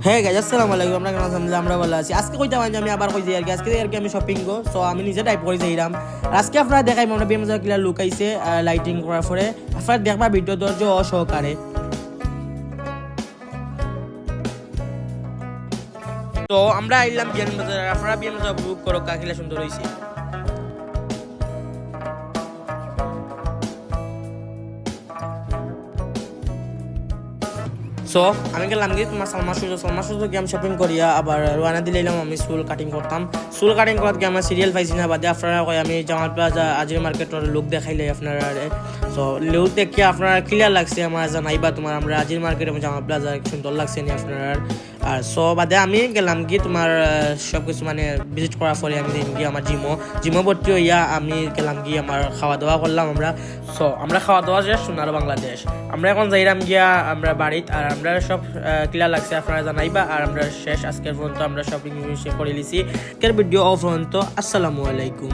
হ্যাঁ গাইজ আসসালামু আলাইকুম, আমরা কেমন আছেন? আমরা ভালো আছি। আজকে কইতাম যে আমি আবার কইছি আজকে আমি শপিং গো, সো আমি নিজে টাইপ করে যাইরাম। আজকে আপনারা দেখাইব আমরা বিএমএস কিলা লুক আইছে লাইটিং করার পরে আপনারা দেখবা ভিডিও ধৈর্য সহকারে। তো আমরা আইলাম বিএমএস, আপনারা বিএমএস বুক করো, কাকিলা সুন্দর হইছে। সো আমি গেলাম গিয়ে তোমার সালমা সুজো গিয়ে আমি শপিং করিয়া আবার রোয়ানা দিলাম। আমি চুল কাটিং করতাম, চুল কাটিং করার গিয়ে আমার সিরিয়াল পাইছি না, বাদে আপনারা কয় আমি জামাল প্লাজা আজির মার্কেটের লুক দেখাইলে আপনারা। সো লুক দেখে আপনারা ক্লিয়ার লাগছে আমার জানাইবা তোমার আমরা আজির মার্কেট এবং জামাল প্লাজা সুন্দর লাগছে নি আপনার। আর সো বাদে আমি গেলাম গিয়ে তোমার সব কিছু মানে ভিজিট করার পরে আমি গিয়ে আমার জিমো ভর্তি হইয়া আমি গেলাম গিয়ে আমার খাওয়া দাওয়া করলাম আমরা। সো আমরা খাওয়া দাওয়া শেষ সোনার বাংলাদেশ, আমরা এখন যাইলাম গিয়া আমরা বাড়িতে। আর আমরা সব ক্লিয়ার লাগছে আপনারা জানাইবা। আর আমরা শেষ আজকের পর্যন্ত আমরা শপিং করে লিছি। আজকের ভিডিও অফ পর্যন্ত। আসসালামু আলাইকুম।